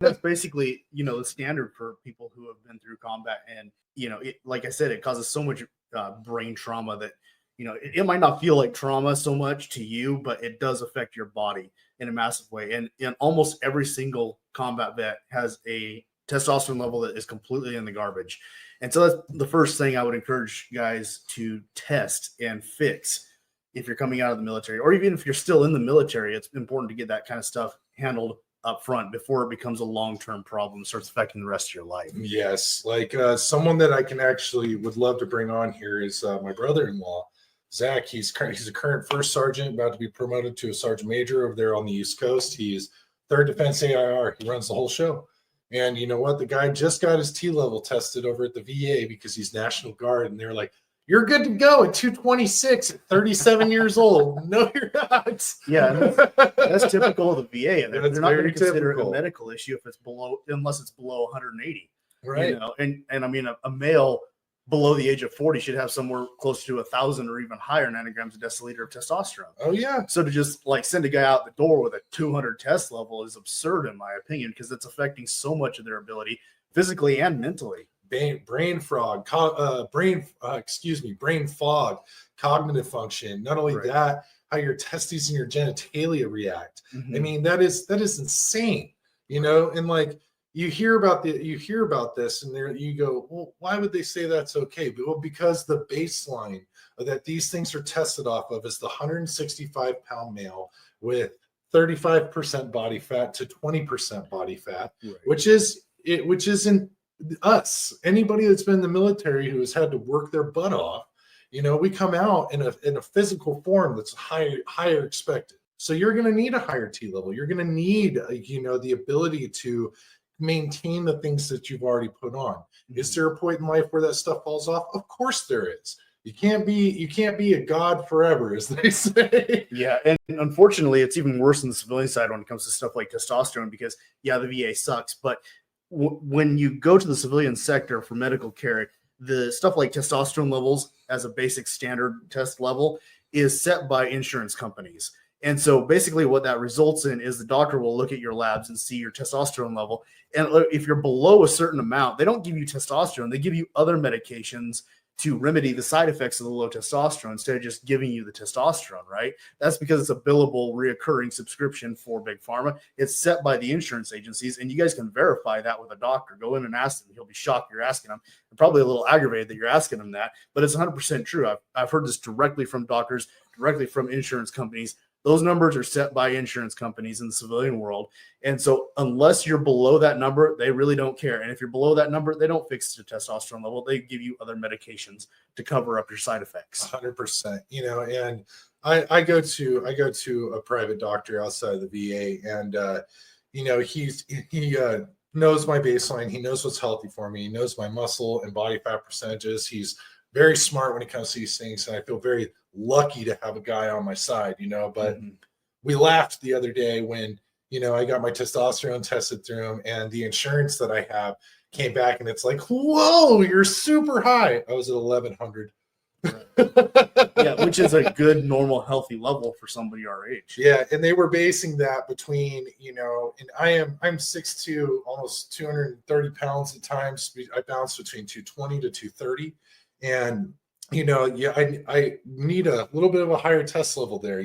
That's basically, the standard for people who have been through combat. And, like I said, it causes so much brain trauma that, it might not feel like trauma so much to you, but it does affect your body in a massive way. And almost every single combat vet has a testosterone level that is completely in the garbage. And so that's the first thing I would encourage guys to test and fix if you're coming out of the military, or even if you're still in the military. It's important to get that kind of stuff handled up front before it becomes a long-term problem, starts affecting the rest of your life. Yes. Like someone that I can actually would love to bring on here is my brother-in-law, Zach. He's a current first sergeant, about to be promoted to a sergeant major over there on the East Coast. He's 3rd Defense AIR. He runs the whole show. And you know what? The guy just got his T level tested over at the VA because he's National Guard. And they're like, you're good to go at 226 at 37 years old. No, you're not. Yeah, that's typical of the VA. They're not going to consider it a medical issue if it's unless it's below 180. Right. And I mean, a male below the age of 40 should have somewhere close to 1,000 or even higher nanograms a deciliter of testosterone. Oh yeah. So to just send a guy out the door with a 200 test level is absurd in my opinion, because it's affecting so much of their ability physically and mentally. Brain fog, cognitive function. Not only that, how your testes and your genitalia react. I mean, that is insane, and like you hear about this and there you go, well, why would they say that's okay? Well, because the baseline that these things are tested off of is the 165-pound male with 35% body fat to 20% body fat, which isn't us. Anybody that's been in the military who has had to work their butt off, we come out in a physical form that's higher expected. So you're going to need a higher T level. You're going to need, the ability to maintain the things that you've already put on. Is there a point in life where that stuff falls off? Of course there is. You can't be a god forever, as they say. Yeah, and unfortunately, it's even worse on the civilian side when it comes to stuff like testosterone, because the VA sucks, but when you go to the civilian sector for medical care, the stuff like testosterone levels as a basic standard test level is set by insurance companies. And so basically what that results in is the doctor will look at your labs and see your testosterone level. And if you're below a certain amount, they don't give you testosterone. They give you other medications to remedy the side effects of the low testosterone instead of just giving you the testosterone, right? That's because it's a billable, reoccurring subscription for Big Pharma. It's set by the insurance agencies, and you guys can verify that with a doctor. Go in and ask him. He'll be shocked you're asking him, and probably a little aggravated that you're asking him that, but it's 100% true. I've heard this directly from doctors, directly from insurance companies. Those numbers are set by insurance companies in the civilian world. And so unless you're below that number, they really don't care. And if you're below that number, they don't fix the testosterone level. They give you other medications to cover up your side effects. 100%. And I go to a private doctor outside of the VA, and he knows my baseline. He knows what's healthy for me. He knows my muscle and body fat percentages. He's very smart when it comes to these things, and I feel very lucky to have a guy on my side, but we laughed the other day when, I got my testosterone tested through him, and the insurance that I have came back and it's like, whoa, you're super high. I was at 1100. Yeah, which is a good, normal, healthy level for somebody our age. Yeah, and they were basing that between, and I'm 6'2", almost 230 pounds at times. I bounce between 220 to 230. And, I need a little bit of a higher test level there,